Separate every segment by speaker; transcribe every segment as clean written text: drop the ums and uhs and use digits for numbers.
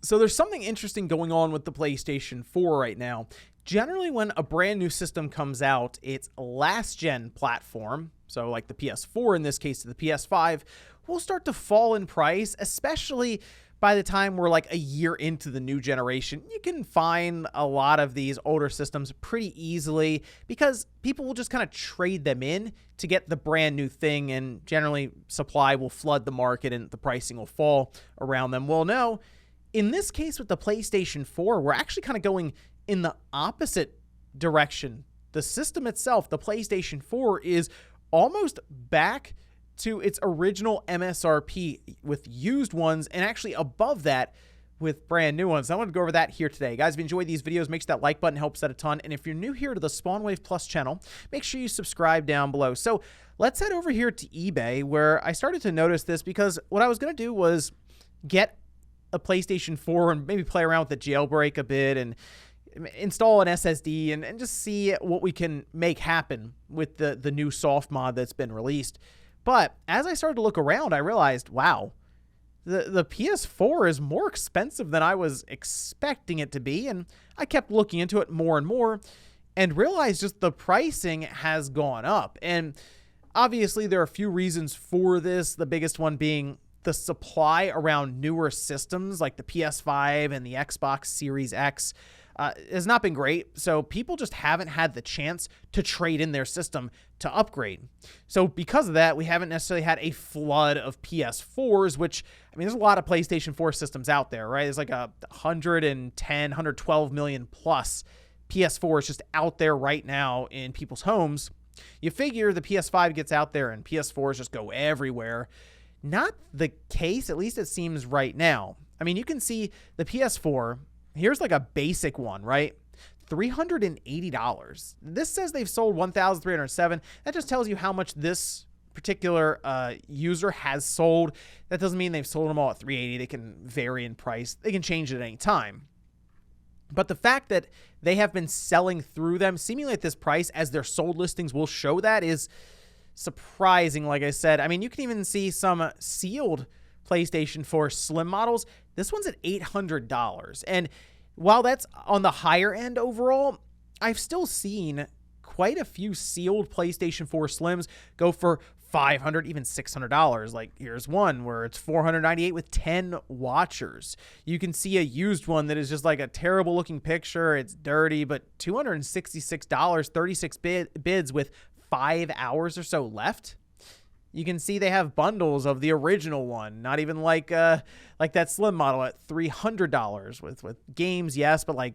Speaker 1: So there's something interesting going on with the PlayStation 4 right now. Generally, when a brand new system comes out, its last gen platform, so like the PS4 in this case to the PS5, will start to fall in price, especially by the time we're like a year into the new generation. You can find a lot of these older systems pretty easily because people will just kind of trade them in to get the brand new thing, and generally supply will flood the market and the pricing will fall around them. Well, no. In this case with the PlayStation 4, we're actually kind of going in the opposite direction. The system itself, the PlayStation 4, is almost back to its original MSRP with used ones, and actually above that with brand new ones. I want to go over that here today. Guys, if you enjoy these videos, make sure that like button helps out a ton. And if you're new here to the SpawnWave Plus channel, make sure you subscribe down below. So let's head over here to eBay, where I started to notice this because what I was going to do was get a PlayStation 4 and maybe play around with the jailbreak a bit and install an SSD and just see what we can make happen with the new soft mod that's been released. But as I started to look around, I realized, wow, the PS4 is more expensive than I was expecting it to be. And I kept looking into it more and more and realized just the pricing has gone up. And obviously there are a few reasons for this, the biggest one being the supply around newer systems like the PS5 and the Xbox Series X has not been great. So people just haven't had the chance to trade in their system to upgrade. So because of that, we haven't necessarily had a flood of PS4s, which, I mean, there's a lot of PlayStation 4 systems out there, right? There's like 110, 112 million plus PS4s just out there right now in people's homes. You figure the PS5 gets out there and PS4s just go everywhere. Not the case, at least it seems right now. I mean, you can see the PS4, here's like a basic one, right? $380. This says they've sold 1,307. That just tells you how much this particular user has sold. That doesn't mean they've sold them all at $380. They can vary in price. They can change it at any time. But the fact that they have been selling through them seemingly at this price, as their sold listings will show, that is surprising. Like I said, I mean, you can even see some sealed PlayStation 4 Slim models. This one's at $800. And while that's on the higher end overall, I've still seen quite a few sealed PlayStation 4 Slims go for $500, even $600. Like here's one where it's $498 with 10 watchers. You can see a used one that is just like a terrible looking picture. It's dirty, but $266, 36 bids with 5 hours or so left. You can see they have bundles of the original one, not even like that Slim model at $300 with games, yes, but like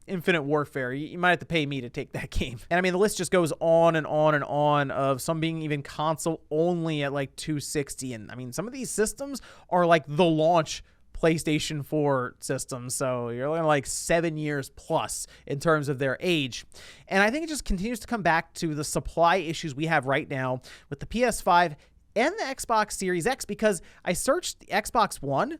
Speaker 1: Infinite Warfare, you might have to pay me to take that game. And I mean, the list just goes on and on and on, of some being even console only at like $260. And I mean, some of these systems are like the launch PlayStation 4 systems, so you're looking like 7 years plus in terms of their age. And I think it just continues to come back to the supply issues we have right now with the PS5 and the Xbox Series X, because I searched the Xbox One.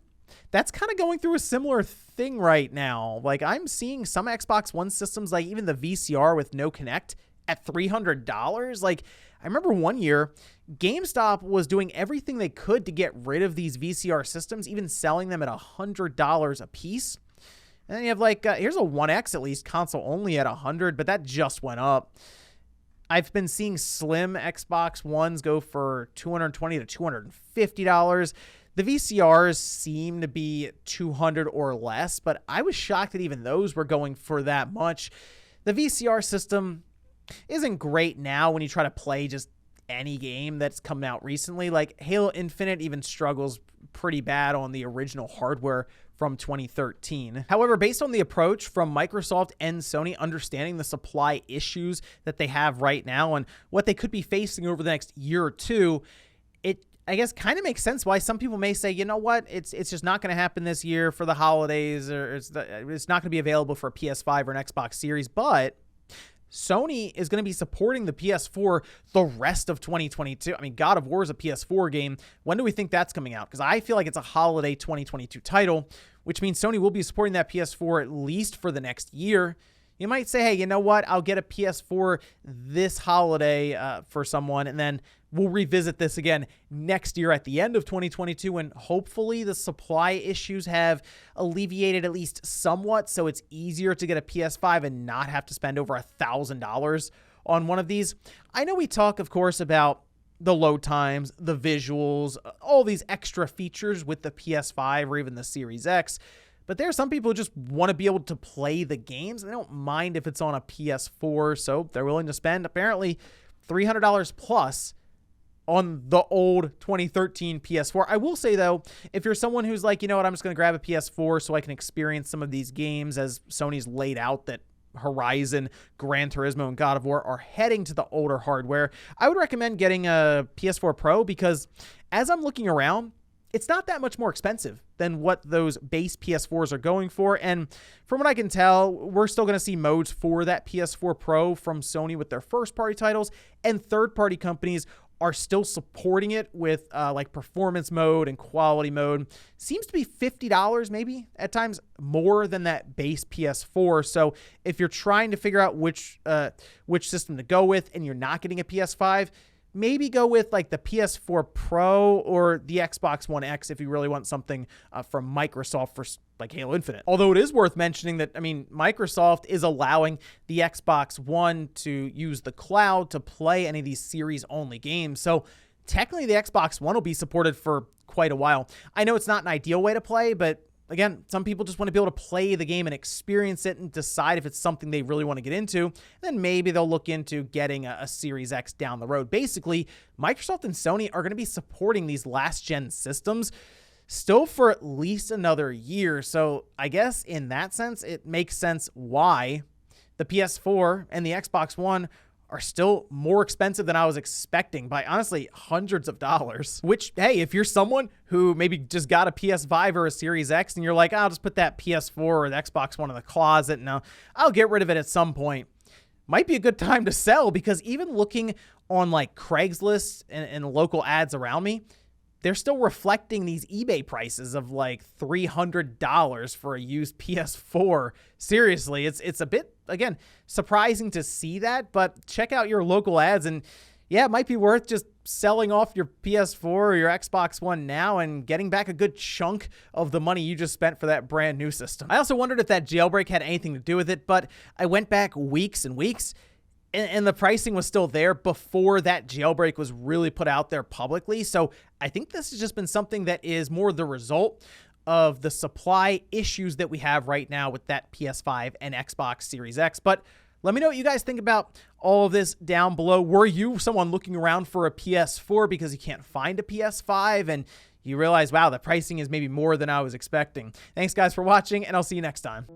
Speaker 1: That's kind of going through a similar thing right now. Like I'm seeing some Xbox One systems, like even the VCR with no Kinect, at $300. Like I remember one year GameStop was doing everything they could to get rid of these VCR systems, even selling them at $100 a piece. And then you have like, here's a 1X at least console only at $100, but that just went up. I've been seeing slim Xbox Ones go for $220 to $250. The VCRs seem to be $200 or less, but I was shocked that even those were going for that much. The VCR system isn't great now when you try to play just any game that's come out recently. Like Halo Infinite even struggles pretty bad on the original hardware from 2013. However, based on the approach from Microsoft and Sony, understanding the supply issues that they have right now and what they could be facing over the next year or two, it, I guess, kind of makes sense why some people may say, you know what, it's just not going to happen this year for the holidays, or it's not going to be available for a PS5 or an Xbox Series. But Sony is going to be supporting the PS4 the rest of 2022. I mean, God of War is a PS4 game. When do we think that's coming out? Because I feel like it's a holiday 2022 title, which means Sony will be supporting that PS4 at least for the next year. You might say, hey, you know what? I'll get a PS4 this holiday for someone, and then we'll revisit this again next year at the end of 2022, and hopefully the supply issues have alleviated at least somewhat, so it's easier to get a PS5 and not have to spend over $1,000 on one of these. I know we talk, of course, about the load times, the visuals, all these extra features with the PS5 or even the Series X, but there are some people who just want to be able to play the games. They don't mind if it's on a PS4, so they're willing to spend apparently $300 plus on the old 2013 PS4. I will say, though, if you're someone who's like, you know what, I'm just going to grab a PS4 so I can experience some of these games, as Sony's laid out that Horizon, Gran Turismo, and God of War are heading to the older hardware, I would recommend getting a PS4 Pro, because as I'm looking around, it's not that much more expensive than what those base PS4s are going for. And from what I can tell, we're still going to see modes for that PS4 Pro from Sony with their first-party titles, and third-party companies are still supporting it with like performance mode and quality mode. Seems to be $50 maybe at times more than that base PS4. So if you're trying to figure out which system to go with and you're not getting a PS5, maybe go with like the PS4 Pro or the Xbox One X if you really want something from Microsoft for like Halo Infinite. Although it is worth mentioning that, I mean, Microsoft is allowing the Xbox One to use the cloud to play any of these series-only games. So technically the Xbox One will be supported for quite a while. I know it's not an ideal way to play, but again, some people just want to be able to play the game and experience it and decide if it's something they really want to get into. Then maybe they'll look into getting a Series X down the road. Basically, Microsoft and Sony are going to be supporting these last-gen systems still for at least another year. So I guess in that sense, it makes sense why the PS4 and the Xbox One are still more expensive than I was expecting by honestly hundreds of dollars. Which, hey, if you're someone who maybe just got a PS5 or a Series X and you're like, I'll just put that PS4 or the Xbox One in the closet, no, I'll get rid of it at some point, might be a good time to sell, because even looking on like Craigslist and local ads around me, they're still reflecting these eBay prices of like $300 for a used PS4. Seriously, it's a bit, again, surprising to see that, but check out your local ads, and yeah, it might be worth just selling off your PS4 or your Xbox One now and getting back a good chunk of the money you just spent for that brand new system. I also wondered if that jailbreak had anything to do with it, but I went back weeks and weeks, and the pricing was still there before that jailbreak was really put out there publicly. So I think this has just been something that is more the result of the supply issues that we have right now with that PS5 and Xbox Series X. But let me know what you guys think about all of this down below. Were you someone looking around for a PS4 because you can't find a PS5 and you realize, wow, the pricing is maybe more than I was expecting? Thanks, guys, for watching, and I'll see you next time.